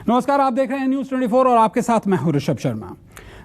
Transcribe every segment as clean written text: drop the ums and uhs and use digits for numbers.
नमस्कार, आप देख रहे हैं न्यूज़ 24 और आपके साथ मैं हूं ऋषभ शर्मा।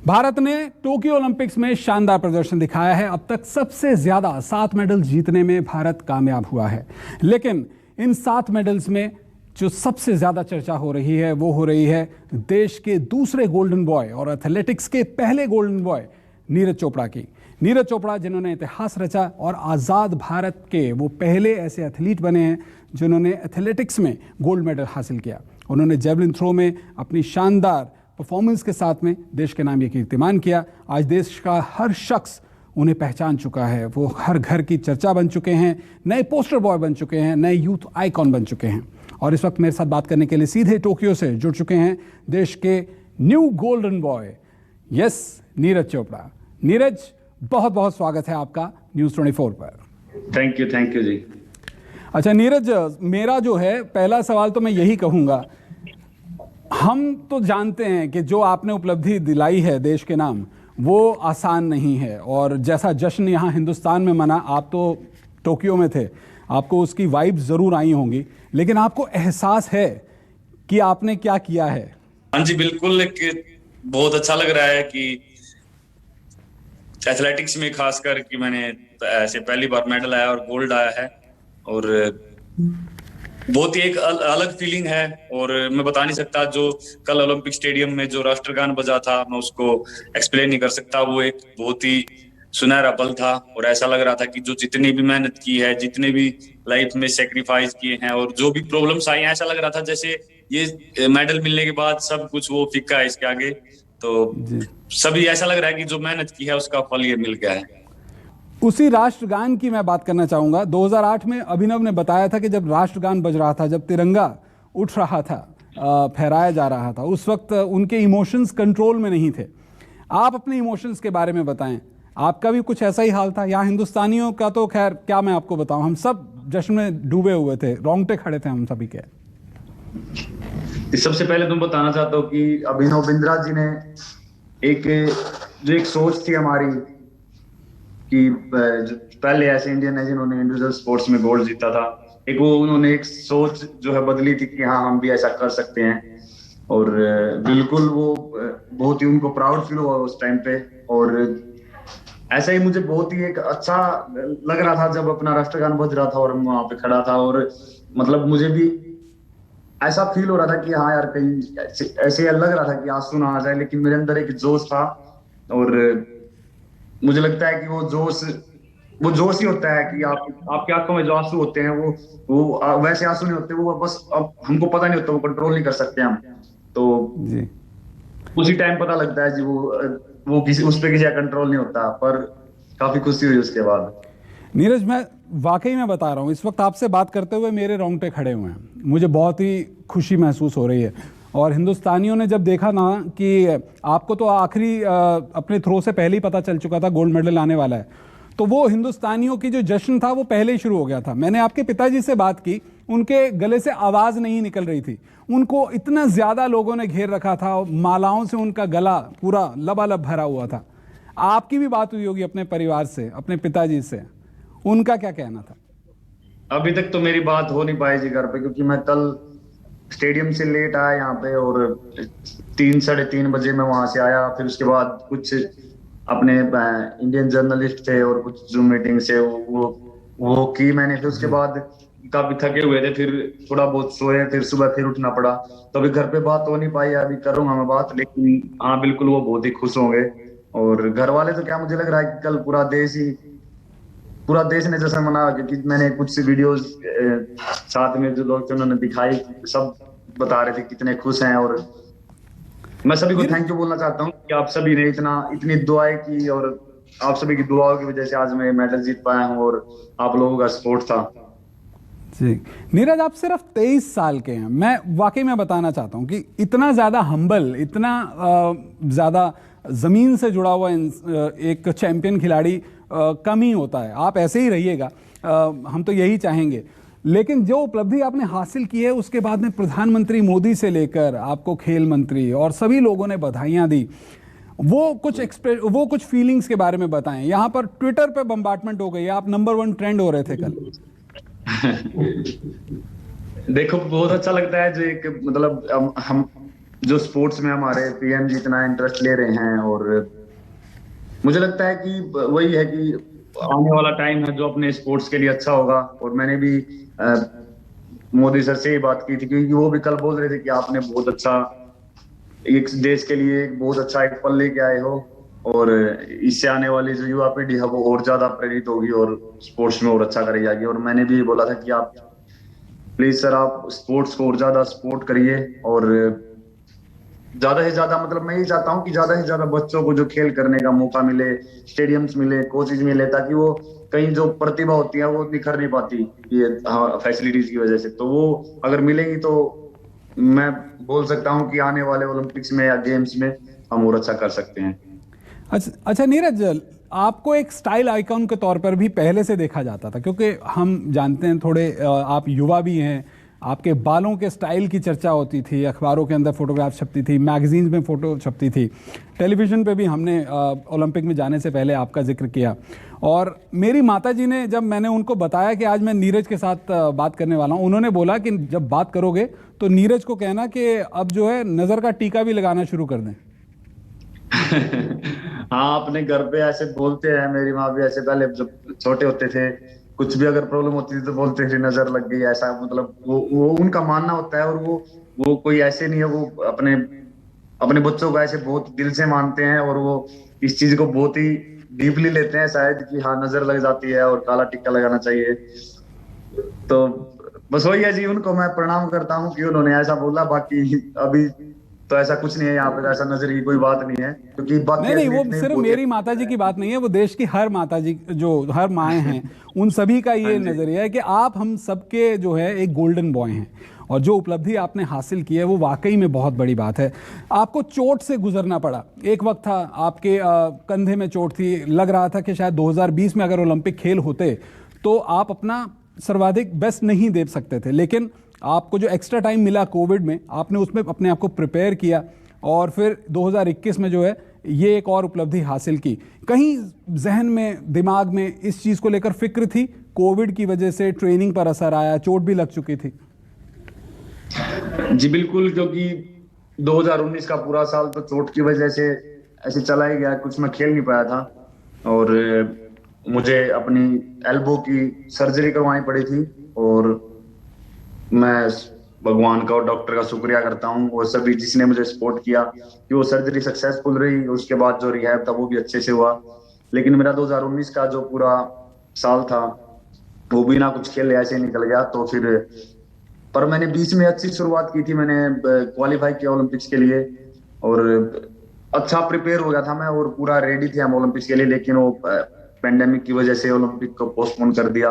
भारत ने टोक्यो ओलंपिक्स में शानदार प्रदर्शन दिखाया है। अब तक सबसे ज्यादा 7 मेडल जीतने में भारत कामयाब हुआ है। लेकिन इन 7 मेडल्स में जो सबसे ज्यादा चर्चा हो रही है वो हो रही है देश के दूसरे गोल्डन बॉय और एथलेटिक्स के पहले गोल्डन बॉय नीरज चोपड़ा की। नीरज चोपड़ा जिन्होंने इतिहास रचा और आज़ाद भारत के वो पहले ऐसे एथलीट बने हैं जिन्होंने एथलेटिक्स में गोल्ड मेडल हासिल किया। उन्होंने जेवलिन थ्रो में अपनी शानदार परफॉर्मेंस के साथ में देश के नाम ये कीर्तिमान किया। आज देश का हर शख्स उन्हें पहचान चुका है। वो हर घर की चर्चा बन चुके हैं, नए पोस्टर बॉय बन चुके हैं, नए यूथ आइकॉन बन चुके हैं। और इस वक्त मेरे साथ बात करने के लिए सीधे टोक्यो से जुड़ चुके हैं देश के new golden boy, yes, Neeraj Chopra. Neeraj, बहुत बहुत स्वागत है आपका न्यूज़ 24 पर। थैंक यू जी। अच्छा नीरज, मेरा जो है पहला सवाल तो मैं यही कहूँगा, हम तो जानते हैं कि जो आपने उपलब्धि दिलाई है देश के नाम वो आसान नहीं है। और जैसा जश्न यहाँ हिंदुस्तान में मना, आप तो टोक्यो में थे, आपको उसकी वाइब ज़रूर आई होंगी, लेकिन आपको एहसास है कि आपने क्या किया है? हाँ जी बिल्कुल, बहुत अच्छा लग रहा है कि एथलेटिक्स में खासकर कि मैंने ऐसे पहली बार मेडल आया और गोल्ड आया है। और बहुत ही एक अलग फीलिंग है। और मैं बता नहीं सकता, जो कल ओलंपिक स्टेडियम में जो राष्ट्रगान बजा था मैं उसको एक्सप्लेन नहीं कर सकता। वो एक बहुत ही सुनहरा पल था और ऐसा लग रहा था कि जो जितनी भी मेहनत की है, जितने भी लाइफ में सेक्रीफाइस किए हैं और जो भी प्रॉब्लम्स आई हैं, ऐसा लग रहा था जैसे ये मेडल मिलने के बाद सब कुछ वो फीका है इसके आगे। तो सभी ऐसा लग रहा है कि जो मेहनत की है उसका फल ये मिल गया है। उसी राष्ट्रगान की मैं बात करना चाहूँगा। 2008 में अभिनव ने बताया था कि जब राष्ट्रगान बज रहा था, जब तिरंगा उठ रहा था, फहराया जा रहा था, उस वक्त उनके इमोशंस कंट्रोल में नहीं थे। आप अपने इमोशंस के बारे में बताएं, आपका भी कुछ ऐसा ही हाल था? यहाँ हिंदुस्तानियों का तो खैर क्या मैं आपको बताऊं, हम सब जश्न में डूबे हुए थे, रोंगटे खड़े थे हम सभी के। सबसे पहले तुम बताना चाहता हूँ कि अभिनव बिंद्रा जी ने एक सोच थी हमारी कि पहले ऐसे इंडियन है जिन्होंने इंडिविजुअल स्पोर्ट्स में गोल्ड जीता था, एक वो उन्होंने एक सोच जो है बदली थी कि हाँ हम भी ऐसा कर सकते हैं। और बिल्कुल वो बहुत ही उनको प्राउड फील हुआ उस टाइम पे। और ऐसा ही मुझे बहुत ही एक अच्छा लग रहा था जब अपना राष्ट्रगान बज रहा था और मैं वहां पे खड़ा था। और मतलब मुझे भी ऐसा फील हो रहा था कि हाँ यार, कहीं ऐसे लग रहा था कि आंसू ना आ जाए, लेकिन मेरे अंदर एक जोश था। और मुझे लगता है कि वो जोश ही होता है कि आपकी आंखों में जो आंसू होते हैं वो वैसे आंसू नहीं होते, वो बस अब हमको पता नहीं होता, वो कंट्रोल नहीं कर सकते हम। तो जी, उसी टाइम पता लगता है जी वो उस पे किसी का कंट्रोल नहीं होता। पर काफी खुशी हुई उसके बाद। नीरज, मैं वाकई में बता रहा हूँ, इस वक्त आपसे बात करते हुए मेरे रोंगटे खड़े हुए हैं। मुझे बहुत ही खुशी महसूस हो रही है। और हिंदुस्तानियों ने जब देखा ना कि आपको तो आखिरी अपने थ्रो से पहले ही पता चल चुका था गोल्ड मेडल आने वाला है, तो वो हिंदुस्तानियों की जो जश्न था वो पहले ही शुरू हो गया था। मैंने आपके पिताजी से बात की, उनके गले से आवाज़ नहीं निकल रही थी। उनको इतना ज़्यादा लोगों ने घेर रखा था, मालाओं से उनका गला पूरा लबालब भरा हुआ था। आपकी भी बात हुई होगी अपने परिवार से, अपने पिताजी से, उनका क्या कहना था? अभी तक तो मेरी बात हो नहीं पाई जी घर पे, क्योंकि मैं कल स्टेडियम से लेट आया यहाँ पे और 3-3:30 बजे मैं वहां से आया। फिर उसके बाद कुछ अपने इंडियन जर्नलिस्ट थे और कुछ जूम मीटिंग से वो की मैंने। फिर उसके बाद काफी थके हुए थे, फिर थोड़ा बहुत सोए, फिर सुबह फिर उठना पड़ा। तो अभी घर पे बात हो नहीं पाई, अभी करूंगा मैं बात। लेकिन हाँ बिल्कुल, वो बहुत ही खुश होंगे। और घर वाले तो क्या, मुझे लग रहा है कि कल पूरा देश ने जैसे मना, क्योंकि मैंने कुछ वीडियोस साथ में जो लोग थे उन्होंने दिखाई, सब बता रहे थे कितने खुश हैं। और मैं सभी को थैंक यू बोलना चाहता हूँ कि आप सभी ने इतनी दुआएं की, और आप सभी की दुआओं की वजह से आज मैं मेडल जीत पाया हूँ और आप लोगों का सपोर्ट था जी। नीरज, आप सिर्फ 23 साल के हैं। मैं वाकई में बताना चाहता हूँ कि इतना ज़्यादा हम्बल, इतना ज़्यादा ज़मीन से जुड़ा हुआ एक चैंपियन खिलाड़ी कम ही होता है। आप ऐसे ही रहिएगा, हम तो यही चाहेंगे। लेकिन जो उपलब्धि आपने हासिल की है, उसके बाद में प्रधानमंत्री मोदी से लेकर आपको खेल मंत्री और सभी लोगों ने बधाइयाँ दी। वो कुछ फीलिंग्स के बारे में बताएं। यहाँ पर ट्विटर पे बम्बार्टमेंट हो गई, आप नंबर 1 ट्रेंड हो रहे थे कल। देखो बहुत अच्छा लगता है जो एक मतलब हम जो स्पोर्ट्स में हमारे पीएम जी इतना इंटरेस्ट ले रहे हैं, और मुझे लगता है कि वही है कि आने वाला टाइम है जो अपने स्पोर्ट्स के लिए अच्छा होगा। और मैंने भी अ, मोदी सर से ही बात की थी, क्योंकि वो भी कल बोल रहे थे कि आपने बहुत अच्छा एक देश के लिए एक बहुत अच्छा एक पल लेके आए हो, और इससे आने वाली जो युवा पीढ़ी है वो और ज्यादा प्रेरित होगी और स्पोर्ट्स में और अच्छा करी जाएगी। और मैंने भी बोला था कि आप प्लीज सर आप स्पोर्ट्स को और ज्यादा सपोर्ट करिए, और ज्यादा से ज्यादा मतलब मैं ये चाहता हूँ कि ज्यादा से ज्यादा बच्चों को जो खेल करने का मौका मिले, स्टेडियम्स मिले, कोचेज मिले, ताकि वो कहीं जो प्रतिभा होती है वो निखर नहीं पाती ये फैसिलिटीज की वजह से। तो वो अगर मिलेंगी तो मैं बोल सकता हूँ कि आने वाले ओलंपिक्स में या गेम्स में हम और अच्छा कर सकते हैं। अच्छा अच्छा नीरज, आपको एक स्टाइल आइकॉन के तौर पर भी पहले से देखा जाता था, क्योंकि हम जानते हैं थोड़े आप युवा भी हैं, आपके बालों के स्टाइल की चर्चा होती थी, अखबारों के अंदर फोटोग्राफ छपती थी, मैगजीन्स में फ़ोटो छपती थी, टेलीविज़न पे भी हमने ओलंपिक में जाने से पहले आपका जिक्र किया। और मेरी माताजी ने, जब मैंने उनको बताया कि आज मैं नीरज के साथ बात करने वाला हूँ, उन्होंने बोला कि जब बात करोगे तो नीरज को कहना कि अब जो है नज़र का टीका भी लगाना शुरू कर दें। हाँ, अपने घर पे ऐसे बोलते हैं, मेरी माँ भी ऐसे पहले जब छोटे होते थे कुछ भी अगर प्रॉब्लम होती थी तो बोलते थे नजर लग गई, ऐसा मतलब वो उनका मानना होता है। और वो कोई ऐसे नहीं है, वो अपने अपने बच्चों को ऐसे बहुत दिल से मानते हैं, और वो इस चीज को बहुत ही डीपली लेते हैं शायद कि हाँ नजर लग जाती है और काला टिक्का लगाना चाहिए। तो बस वही है जी, उनको मैं प्रणाम करता हूँ कि उन्होंने ऐसा बोला। बाकी अभी तो ऐसा कुछ नहीं है यहाँ पे, तो ऐसा नजर की कोई बात नहीं है, क्योंकि बाकी नहीं नहीं, वो एथलीट ने सिर्फ बहुत ही मेरी माताजी की बात नहीं है, वो देश की हर माताजी, जो हर माएँ हैं, उन सभी का हाँ ये जी। नज़रिया है कि आप हम सबके जो है एक गोल्डन बॉय हैं। और जो उपलब्धि आपने हासिल की है वो वाकई में बहुत बड़ी बात है। आपको चोट से गुजरना पड़ा, एक वक्त था आपके कंधे में चोट थी, लग रहा था कि शायद 2020 में अगर ओलंपिक खेल होते तो आप अपना सर्वाधिक बेस्ट नहीं दे सकते थे, लेकिन आपको जो एक्स्ट्रा टाइम मिला कोविड में, आपने उसमें अपने आप को प्रिपेयर किया और फिर 2021 में जो है ये एक और उपलब्धि हासिल की। कहीं जहन में, दिमाग में इस चीज़ को लेकर फिक्र थी, कोविड की वजह से ट्रेनिंग पर असर आया, चोट भी लग चुकी थी? जी बिल्कुल, क्योंकि 2019 का पूरा साल तो चोट की वजह से ऐसे चला ही गया, कुछ मैं खेल नहीं पाया था। और मुझे अपनी एल्बो की सर्जरी करवानी पड़ी थी, और मैं भगवान का और डॉक्टर का शुक्रिया करता हूँ, और सभी जिसने मुझे सपोर्ट किया कि वो सर्जरी सक्सेसफुल रही। उसके बाद जो रिहैब था वो भी अच्छे से हुआ। लेकिन मेरा 2019 का जो पूरा साल था वो बिना कुछ खेले ऐसे निकल गया। तो फिर पर मैंने बीच में अच्छी शुरुआत की थी, मैंने क्वालिफाई किया ओलंपिक्स के लिए, और अच्छा प्रिपेयर हो गया था मैं, और पूरा रेडी थे हम ओलंपिक्स के लिए। लेकिन वो पेंडेमिक की वजह से ओलंपिक को पोस्टपोन कर दिया।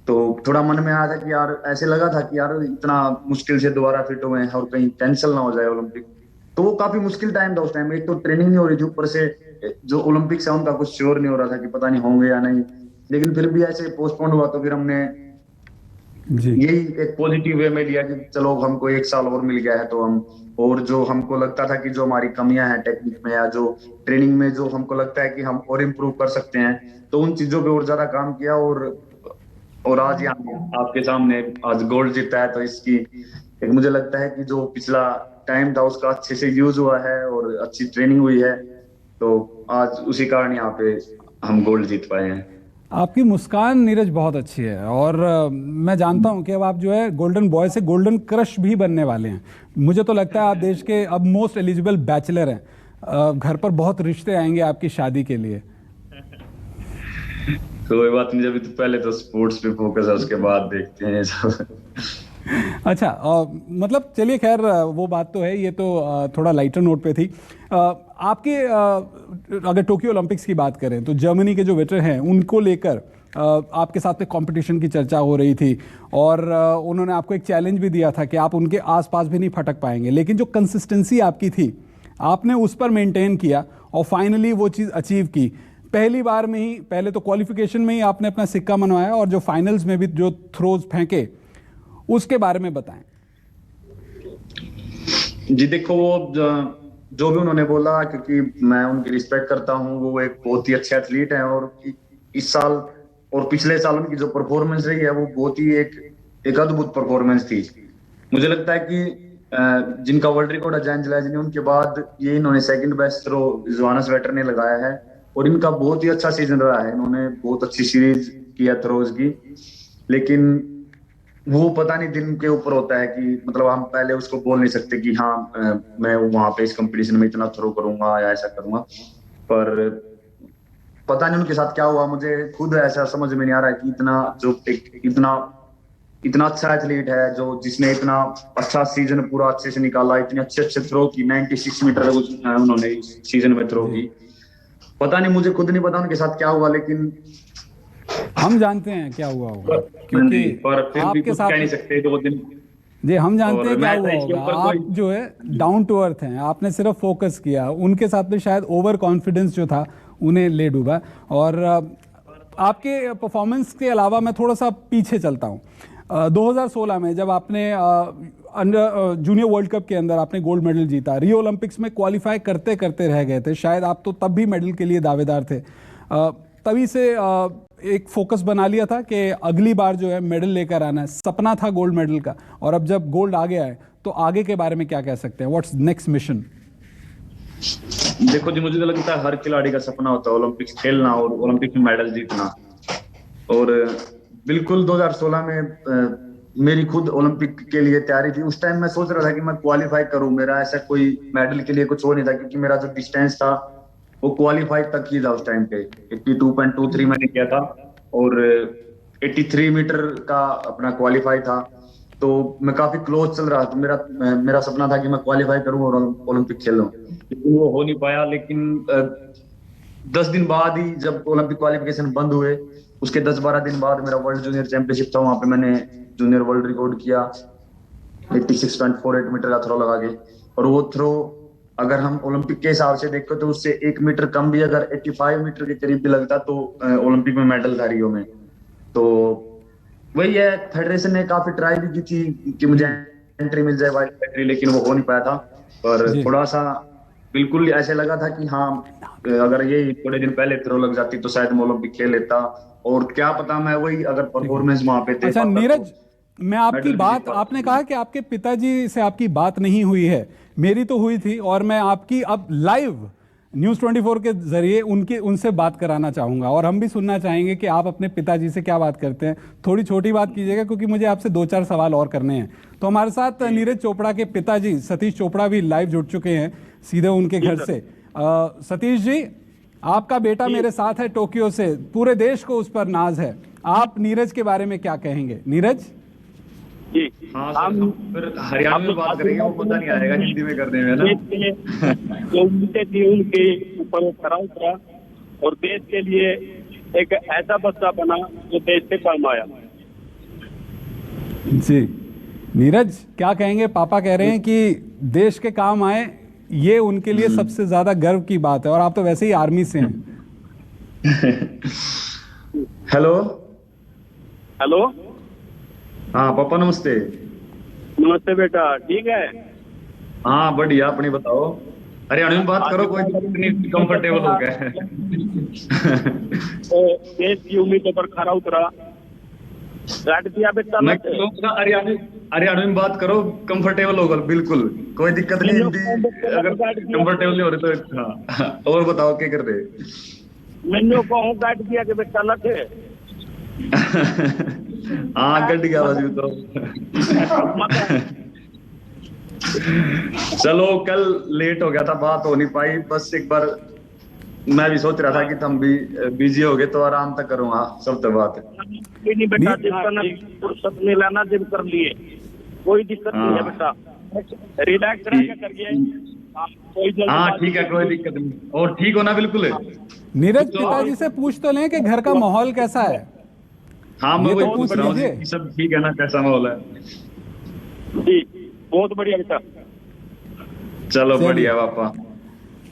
तो थोड़ा मन में आया था कि यार, ऐसे लगा था कि यार इतना मुश्किल से दोबारा फिट हुए हैं और कहीं कैंसिल ना हो जाए ओलंपिक। तो वो काफी मुश्किल टाइम था उस टाइम। एक तो ट्रेनिंग नहीं हो रही थी, ऊपर से जो ओलंपिक्स है उनका कुछ श्योर नहीं हो रहा था कि पता नहीं होंगे या नहीं। लेकिन फिर भी ऐसे पोस्टपोन हुआ तो फिर हमने जी। यही एक पॉजिटिव वे में लिया कि चलो हमको एक साल और मिल गया है, तो हम और जो हमको लगता था कि जो हमारी कमियां हैं टेक्निक में या जो ट्रेनिंग में, जो हमको लगता है कि हम और इम्प्रूव कर सकते हैं, तो उन चीजों पे और ज्यादा काम किया। और आज यहाँ आपके सामने आज गोल्ड जीता है, तो इसकी एक मुझे लगता है कि जो पिछला टाइम था उसका अच्छे से यूज हुआ है और अच्छी ट्रेनिंग हुई है, तो आज उसी कारण यहाँ पे हम गोल्ड जीत पाए हैं। आपकी मुस्कान नीरज बहुत अच्छी है, और मैं जानता हूं कि अब आप जो है गोल्डन बॉय से गोल्डन क्रश भी बनने वाले हैं। मुझे तो लगता है आप देश के अब मोस्ट एलिजिबल बैचलर हैं। घर पर बहुत रिश्ते आएंगे आपकी शादी के लिए। कोई बात नहीं, अभी तो पहले तो स्पोर्ट्स पे फोकस है, उसके बाद देखते हैं सब। अच्छा, मतलब चलिए खैर, वो बात तो है, ये तो थोड़ा लाइटर नोट पे थी। आपके अगर टोक्यो ओलंपिक्स की बात करें तो जर्मनी के जो वेटर हैं उनको लेकर आपके साथ में कंपटीशन की चर्चा हो रही थी, और उन्होंने आपको एक चैलेंज भी दिया था कि आप उनके आसपास भी नहीं फटक पाएंगे, लेकिन जो कंसिस्टेंसी आपकी थी आपने उस पर मेंटेन किया और फाइनली वो चीज़ अचीव की। पहली बार में ही, पहले तो क्वालिफिकेशन में ही आपने अपना सिक्का मनवाया, और जो फाइनल्स में भी जो थ्रोज फेंके उसके बारे में बताएं। जी देखो, वो जो भी उन्होंने बोला, क्योंकि मैं उनकी रिस्पेक्ट करता हूँ, वो एक बहुत ही अच्छे एथलीट हैं। और इस साल और पिछले साल उनकी जो परफॉर्मेंस रही है वो बहुत ही एक अद्भुत परफॉर्मेंस थी। मुझे लगता है कि जिनका वर्ल्ड रिकॉर्ड है जैन जलाजनी, उनके बाद ये इन्होंने second best throw Johannes Vetter ने लगाया है। और इनका बहुत ही अच्छा सीजन रहा है, इन्होंने बहुत अच्छी सीरीज किया थ्रोज की। लेकिन वो पता नहीं दिन के ऊपर होता है कि मतलब हम पहले उसको बोल नहीं सकते कि हाँ मैं वहां पे इस कंपटीशन में इतना थ्रो करूंगा या ऐसा करूंगा। पर पता नहीं उनके साथ क्या हुआ, मुझे खुद ऐसा समझ में नहीं आ रहा है कि इतना अच्छा एथलीट है जो जिसने इतना अच्छा सीजन पूरा अच्छे से निकाला, इतने अच्छे अच्छे थ्रो की 96 मीटर उन्होंने सीजन में थ्रो की। पता नहीं, मुझे खुद नहीं पता उनके साथ क्या हुआ, लेकिन हम जानते हैं क्या हुआ होगा, क्योंकि पर फिर भी आपके कुछ साथ कह नहीं सकते 2 दिन। जी हम जानते हैं क्या मैं हुआ इसके होगा। ऊपर आप कोई जो है डाउन टू अर्थ हैं, आपने सिर्फ फोकस किया, उनके साथ में शायद ओवर कॉन्फिडेंस जो था उन्हें ले डूबा। और आपके परफॉर्मेंस के अलावा मैं थोड़ा सा पीछे चलता हूँ। 2016 में जब आपने अंडर जूनियर वर्ल्ड कप के अंदर आपने गोल्ड मेडल जीता, रियो ओलंपिक्स में क्वालिफाई करते करते रह गए थे, शायद आप तो तब भी मेडल के लिए दावेदार थे। तभी से एक फोकस बना लिया था कि अगली बार जो है मेडल लेकर आना है, सपना था गोल्ड मेडल का। और अब जब गोल्ड आ गया है तो आगे के बारे में क्या कह सकते हैं, व्हाट्स नेक्स्ट मिशन? देखो जी, मुझे तो लगता है हर खिलाड़ी का सपना होता है ओलंपिक्स खेलना और ओलंपिक में मेडल जीतना। और बिल्कुल 2016 में मेरी खुद ओलंपिक के लिए तैयारी थी। उस टाइम मैं सोच रहा था कि मैं क्वालिफाई करूं, मेरा ऐसा कोई मेडल के लिए कुछ हो नहीं था, क्योंकि मेरा जो डिस्टेंस था वो क्वालिफाई तक ही था। उस टाइम पे 82.23 मैंने किया था और 83 मीटर का अपना क्वालिफाई था। तो मैं काफी क्लोज चल रहा था, मेरा सपना था कि मैं क्वालिफाई करूं और ओलंपिक खेलूं, लेकिन वो हो नहीं पाया। लेकिन 10 दिन बाद ही जब ओलंपिक क्वालिफिकेशन बंद हुए, उसके 10-12 दिन बाद मेरा वर्ल्ड जूनियर चैंपियनशिप था, वहां पे मैंने जूनियर वर्ल्ड रिकॉर्ड किया 86.48 मीटर का थ्रो लगा के। और वो थ्रो अगर हम ओलंपिक के हिसाब से देखें तो उससे 1 मीटर कम भी अगर 85 मीटर के करीब भी लगता तो ओलंपिक में मेडल था रियो में। तो वही है, फेडरेशन ने काफी ट्राई भी की थी कि मुझे एंट्री मिल जाए वाइल्ड कैटेगरी, लेकिन वो हो नहीं पाया था। पर जी। थोड़ा सा बिल्कुल ऐसे लगा था कि हाँ अगर ये थोड़े दिन पहले थ्रो लग जाती तो शायद मैं ओलंपिक खेल लेता। और क्या पता मैं वही अगर परफॉर्मेंस वहां पे दे अच्छा पाता नीरज, तो मैं आपकी मेडल भी जीत बात, पाता। आपने कहा कि आपके पिताजी से आपकी बात नहीं हुई है, मेरी तो हुई थी। और मैं आपकी अब लाइव न्यूज़ 24 के जरिए उनसे बात कराना चाहूंगा, और हम भी सुनना चाहेंगे कि आप अपने पिताजी से क्या बात करते हैं। थोड़ी छोटी बात कीजिएगा, क्योंकि मुझे आपसे 2-4 सवाल और करने हैं। तो हमारे साथ नीरज चोपड़ा के पिताजी सतीश चोपड़ा भी लाइव जुड़ चुके हैं सीधे उनके घर से। सतीश जी, आपका बेटा मेरे साथ है टोक्यो से, पूरे देश को उस पर नाज है। आप नीरज के बारे में क्या कहेंगे? नीरज जी, हाँ सर, हम फिर हरियाणवी में बात करेंगे, वो पता नहीं आएगा हिंदी में करने में ना। जो उम्मीदें थी उनके ऊपर वो खरा उतरा और देश के लिए एक ऐसा बच्चा बना जो देश से काम आया। जी नीरज, क्या कहेंगे? पापा कह रहे हैं कि देश के काम आए, ये उनके लिए सबसे ज्यादा गर्व की बात है। और आप तो वैसे ही आर्मी से हैं। हेलो हेलो, हाँ पापा नमस्ते। नमस्ते बेटा, ठीक है? हाँ बढ़िया, अपनी बताओ। हरियाणवी में बात करो, कोई दिक्कत नहीं, कंफर्टेबल हो गए। तो देश की उम्मीदों पर खरा उतरा, काट दिया बेटा। मैं कहूँगा हरियाणवी में बात करो, कंफर्टेबल होगा बिल्कुल, कोई दिक्कत नहीं। हिंदी अगर कंफर्टेबल नहीं हो रहे तो हाँ। और बताओ क्या कर रहे? मैंने को काट दिया कि बेटा लगे। हाँ गड्डी की आवाज भी तो। चलो कल लेट हो गया था, बात हो नहीं पाई। बस एक बार मैं भी सोच रहा था कि तुम भी बिजी हो गए तो आराम तक करूँगा, सब तो बात है। नहीं बेटा, जिम करना फुर्सत में लाना, जिम कर लिए, कोई दिक्कत नहीं है बेटा, रिलैक्स रह के करिए। हाँ ठीक है, कोई दिक्कत नहीं। और ठीक हो ना? बिल्कुल। नीरज, पिताजी से पूछ तो लें कि घर का माहौल कैसा है। हाँ मैं ये तो वही पूछ पूछ रहा हूँ लीजिए। कि सब ठीक है ना, कैसा माहौल है? जी बहुत बढ़िया बेटा। चलो चलिए। बढ़िया पापा।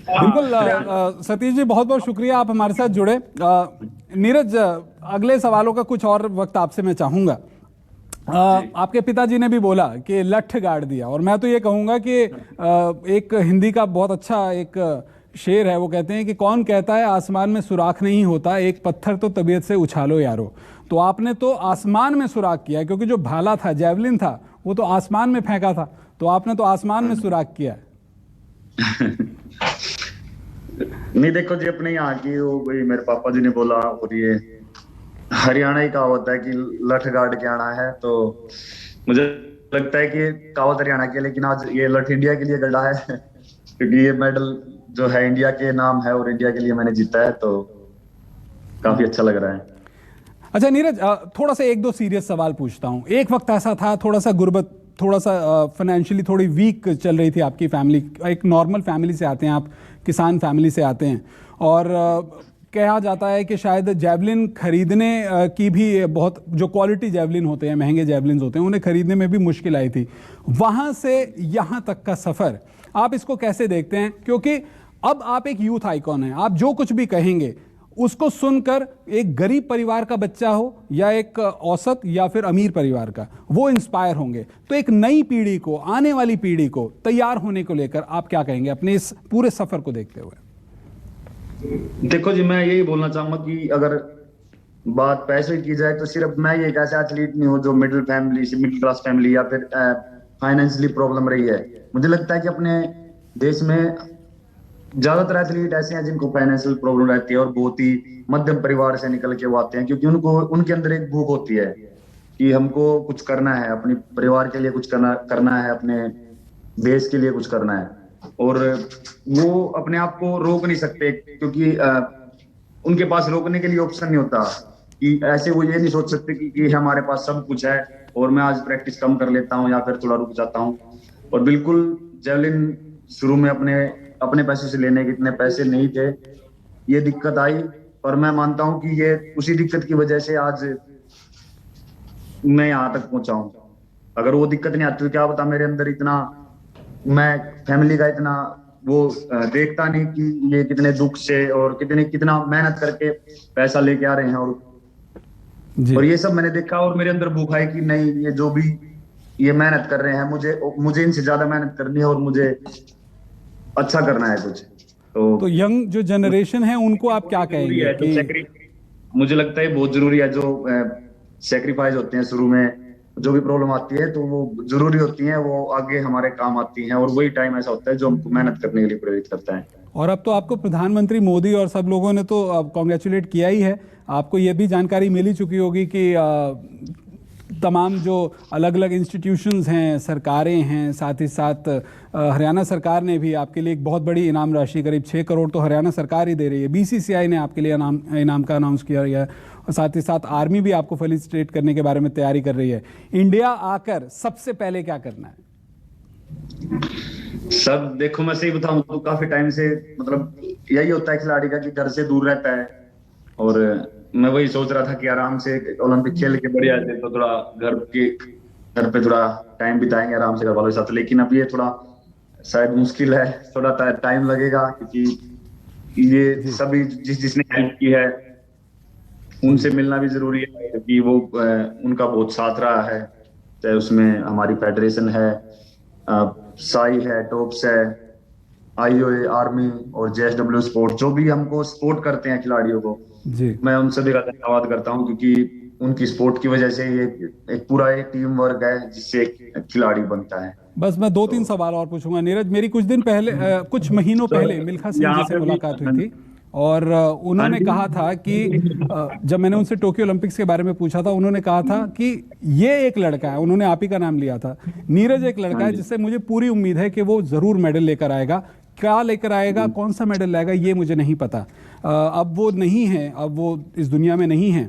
बिल्कुल सतीश जी, बहुत बहुत शुक्रिया आप हमारे साथ जुड़े। नीरज, अगले सवालों का कुछ और वक्त आपसे मैं चाहूँगा। आपके पिताजी ने भी बोला कि लठ गाड़ दिया, और मैं तो ये कहूँगा कि एक हिंदी का बहुत अच्छा एक शेर है, वो कहते हैं कि कौन कहता है आसमान में सुराख नहीं होता, एक पत्थर तो तबीयत से उछालो यारो। तो आपने तो आसमान में सुराख किया, क्योंकि जो भाला था, जैवलिन था, वो तो आसमान में फेंका था। तो तो आपने तो आसमान में सुराग किया। नहीं देखो जी, अपने यहाँ की वो वही मेरे पापा जी ने बोला, और ये हरियाणा ही कहावत है कि लठ गाड़ के आना है, तो मुझे लगता है कि ये कहावत हरियाणा की है, लेकिन आज ये लठ इंडिया के लिए गड़ा है क्योंकि ये मेडल जो है इंडिया के नाम है और इंडिया के लिए मैंने जीता है, तो काफी अच्छा लग रहा है। अच्छा नीरज, थोड़ा सा एक दो सीरियस सवाल पूछता हूँ। एक वक्त ऐसा था, थोड़ा सा गुर्बत, थोड़ा सा फाइनेंशियली थोड़ी वीक चल रही थी आपकी फैमिली। एक नॉर्मल फैमिली से आते हैं आप, किसान फैमिली से आते हैं, और कहा जाता है कि शायद जेवलिन खरीदने की भी बहुत, जो क्वालिटी जेवलिन होते हैं, महंगे जेवलिन होते हैं, उन्हें खरीदने में भी मुश्किल आई थी। वहाँ से यहाँ तक का सफ़र आप इसको कैसे देखते हैं? क्योंकि अब आप एक यूथ आइकॉन हैं, आप जो कुछ भी कहेंगे उसको सुनकर एक गरीब परिवार का बच्चा हो या एक औसत या फिर अमीर परिवार का, वो इंस्पायर होंगे। तो एक नई पीढ़ी को, आने वाली पीढ़ी को तैयार होने को लेकर आप क्या कहेंगे अपने इस पूरे सफर को देखते हुए? देखो जी, मैं यही बोलना चाहूंगा कि अगर बात पैसे की जाए तो सिर्फ मैं ये एक ऐसा एथलीट नहीं हूँ जो मिडिल फैमिली से, मिडिल क्लास फैमिली या फिर फाइनेंशियली प्रॉब्लम रही है। मुझे लगता है कि अपने देश में ज्यादातर एथलीट ऐसे हैं जिनको फाइनेंशियल प्रॉब्लम रहती है और बहुत ही मध्यम परिवार से निकल के वो आते हैं, क्योंकि उनको, उनके अंदर एक भूख होती है कि हमको कुछ करना है, अपने परिवार के लिए कुछ करना है, अपने देश के लिए कुछ करना है, और वो अपने आप को रोक नहीं सकते क्योंकि उनके पास रोकने के लिए ऑप्शन नहीं होता। कि ऐसे वो ये नहीं सोच सकते कि हमारे पास सब कुछ है और मैं आज प्रैक्टिस कम कर लेता हूँ या फिर थोड़ा रुक जाता हूँ। और बिल्कुल जेवलिन शुरू में अपने पैसे से लेने के इतने पैसे नहीं थे, ये दिक्कत आई, और मैं मानता हूँ कि ये उसी दिक्कत की वजह से आज मैं यहाँ तक पहुंचा हूँ। अगर वो दिक्कत नहीं आती तो क्या पता मेरे अंदर इतना, मैं फैमिली का इतना वो देखता नहीं कि ये कितने दुख से और कितना मेहनत करके पैसा लेके आ रहे हैं, और ये सब मैंने देखा और मेरे अंदर भूख आई कि नहीं, ये जो भी ये मेहनत कर रहे हैं, मुझे इनसे ज्यादा मेहनत करनी है और मुझे अच्छा करना है कुछ। तो यंग जो जनरेशन है उनको आप क्या कहेंगे कि मुझे लगता है बहुत जरूरी है, जो सेक्रीफाइस होते हैं शुरू में, जो भी प्रॉब्लम आती है तो वो जरूरी होती है, वो आगे हमारे काम आती हैं, और वही टाइम ऐसा होता है जो हमको मेहनत करने के लिए प्रेरित करता है। और अब तो आपको प्रधानमंत्री मोदी और सब लोगों ने तो कॉन्ग्रेचुलेट किया ही है। आपको ये भी जानकारी मिल ही चुकी होगी कि तमाम जो अलग अलग इंस्टीट्यूशंस हैं, सरकारें हैं, साथ ही साथ हरियाणा सरकार ने भी आपके लिए एक बहुत बड़ी इनाम राशि, करीब 6 करोड़ तो हरियाणा सरकार ही दे रही है। बीसीसीआई ने आपके लिए इनाम का अनाउंस किया है, और साथ ही साथ आर्मी भी आपको फेलिसिटेट करने के बारे में तैयारी कर रही है। इंडिया आकर सबसे पहले क्या करना है? सब देखो, मैं सही बताऊं तो काफी टाइम से मतलब यही होता है खिलाड़ी का कि घर से दूर रहता है, और मैं वही सोच रहा था कि आराम से ओलंपिक खेल के बढ़िया जाए तो थोड़ा घर पे थोड़ा टाइम बिताएंगे आराम से घर वालों के साथ। लेकिन अब ये थोड़ा शायद मुश्किल है, थोड़ा टाइम लगेगा, क्योंकि ये सभी जिसने हेल्प की है उनसे मिलना भी जरूरी है, क्योंकि वो उनका बहुत साथ रहा है। चाहे उसमें हमारी फेडरेशन है, साई है, टॉप्स है, आईओए, आर्मी और जेएसडब्ल्यू स्पोर्ट, जो भी हमको सपोर्ट करते हैं खिलाड़ियों को जी, मैं उन सभी का धन्यवाद करता हूं, क्योंकि उनकी सपोर्ट की वजह से ये एक पूरा एक टीम वर्क है जिससे एक खिलाड़ी बनता है। बस मैं 2-3 सवाल और पूछूंगा नीरज। मेरी कुछ दिन पहले, कुछ महीनों पहले मिल्खा सिंह जी से मुलाकात हुई थी, और उन्होंने कहा था कि जब मैंने उनसे टोक्यो ओलंपिक्स के बारे में पूछा था, उन्होंने कहा था कि ये एक लड़का है, उन्होंने आप ही का नाम लिया था, नीरज एक लड़का है जिससे मुझे पूरी उम्मीद है कि वो जरूर मेडल लेकर आएगा। क्या लेकर आएगा, कौन सा मेडल लाएगा, ये मुझे नहीं पता। अब वो नहीं है, अब वो इस दुनिया में नहीं है,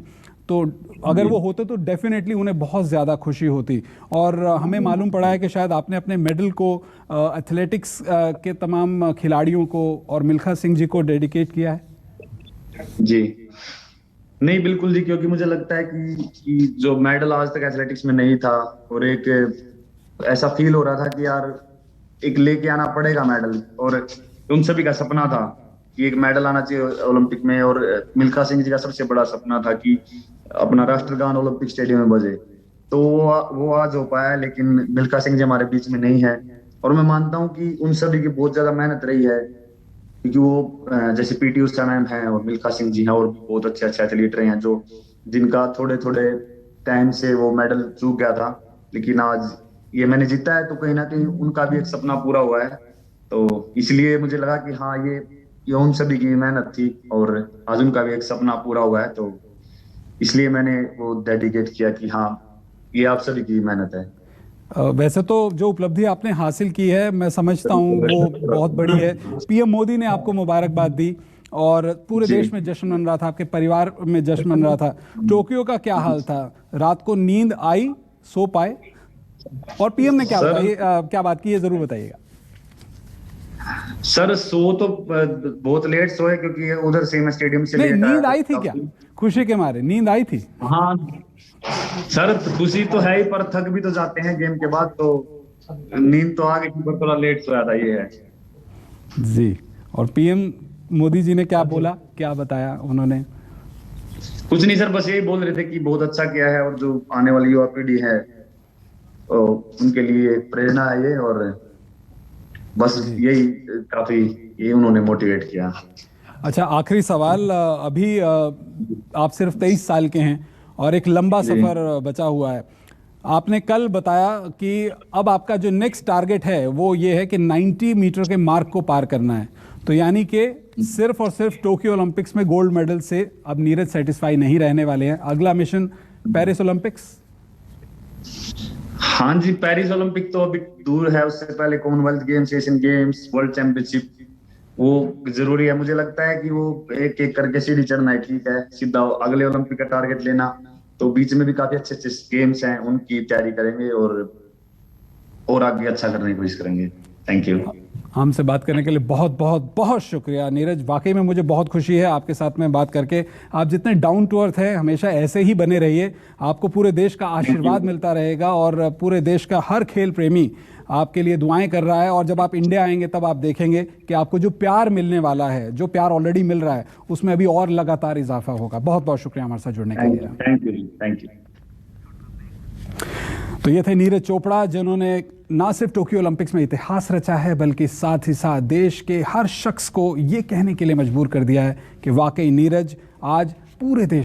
तो अगर वो होते तो डेफिनेटली उन्हें बहुत ज़्यादा खुशी होती। और हमें मालूम पड़ा है कि शायद आपने अपने मेडल को एथलेटिक्स के तमाम खिलाड़ियों को और मिल्खा सिंह जी को डेडिकेट किया है। जी नहीं, बिल्कुल जी, क्योंकि मुझे लगता है कि जो मेडल आज तक एथलेटिक्स में नहीं था, और एक ऐसा फील हो रहा था कि यार एक लेके आना पड़ेगा मेडल, और उन सभी का सपना था कि एक मेडल आना चाहिए ओलंपिक में। और मिल्खा सिंह जी का सबसे बड़ा सपना था कि अपना राष्ट्रगान ओलंपिक स्टेडियम में बजे, तो वो आज हो पाया। लेकिन मिल्खा सिंह जी हमारे बीच में नहीं है, और मैं मानता हूं कि उन सभी की बहुत ज्यादा मेहनत रही है, क्योंकि वो जैसे पीटी उषा मैम है और मिल्खा सिंह जी हैं, और बहुत अच्छे एथलीट रहे हैं, जिनका थोड़े थोड़े टाइम से वो मेडल चूक गया था, लेकिन आज ये मैंने जीता है, तो कहीं ना कहीं उनका भी एक सपना पूरा हुआ है। तो इसलिए मुझे लगा कि हाँ, ये उन सभी की मेहनत थी और आज उनका भी एक सपना पूरा हुआ है। तो इसलिए मैंने वो डेडिकेट किया कि हाँ, ये आप सभी की मेहनत है। वैसे तो जो उपलब्धि आपने हासिल की है मैं समझता हूँ वो बहुत बड़ी है। पीएम मोदी ने आपको मुबारकबाद दी और पूरे जी। देश में जश्न मन रहा था, आपके परिवार में जश्न मन रहा था। टोक्यो का क्या हाल था? रात को नींद आई, सो पाए? और पीएम ने क्या सर- बताइए, क्या बात की, ये जरूर बताइएगा। सर, सो तो बहुत लेट सोए, क्योंकि उधर से मैं स्टेडियम से नहीं, लेट आया नींद आई थी था। क्या? खुशी के मारे नींद आई थी? हाँ सर, खुशी तो है ही, पर थक भी तो जाते हैं गेम के बाद, तो नींद तो आ गई थी, पर थोड़ा लेट सोया था, ये है। जी। और पीएम मोदी जी ने क्या बोला, क्या बताया उन्होंने? कुछ नहीं सर, बस यही बोल रहे थे कि बहुत अच्छा किया है, और जो आने वाली युवा पीढ़ी है तो उनके लिए प्रेरणा है ये, और बस यही काफी, ये उन्होंने मोटिवेट किया। अच्छा, आखिरी सवाल। अभी आप सिर्फ 23 साल के हैं और एक लंबा जी। सफर बचा हुआ है। आपने कल बताया कि अब आपका जो नेक्स्ट टारगेट है वो ये है कि 90 मीटर के मार्क को पार करना है। तो यानी कि सिर्फ और सिर्फ टोक्यो ओलंपिक्स में गोल्ड मेडल से अब नीरज सेटिस्फाई नहीं रहने वाले हैं। अगला मिशन पेरिस ओलंपिक्स। हाँ जी, पेरिस ओलंपिक तो अभी दूर है, उससे पहले Commonwealth games, Asian games, world championship, वो जरूरी है। मुझे लगता है कि वो एक एक करके सीढ़ी चढ़ना है, ठीक है, सीधा अगले ओलंपिक का टारगेट लेना। तो बीच में भी काफी अच्छे अच्छे गेम्स हैं, उनकी तैयारी करेंगे और आगे अच्छा करने की कोशिश करेंगे। Thank you. हमसे बात करने के लिए बहुत बहुत बहुत शुक्रिया नीरज। वाकई में मुझे बहुत खुशी है आपके साथ में बात करके। आप जितने डाउन टू अर्थ हैं, हमेशा ऐसे ही बने रहिए। आपको पूरे देश का आशीर्वाद मिलता रहेगा और पूरे देश का हर खेल प्रेमी आपके लिए दुआएं कर रहा है। और जब आप इंडिया आएंगे तब आप देखेंगे कि आपको जो प्यार मिलने वाला है, जो प्यार ऑलरेडी मिल रहा है, उसमें अभी और लगातार इजाफा होगा। बहुत बहुत शुक्रिया हमारे साथ जुड़ने के लिए। Thank you. तो ये थे नीरज चोपड़ा, जिन्होंने ना सिर्फ टोक्यो ओलंपिक्स में इतिहास रचा है बल्कि साथ ही साथ देश के हर शख्स को ये कहने के लिए मजबूर कर दिया है कि वाकई नीरज आज पूरे देश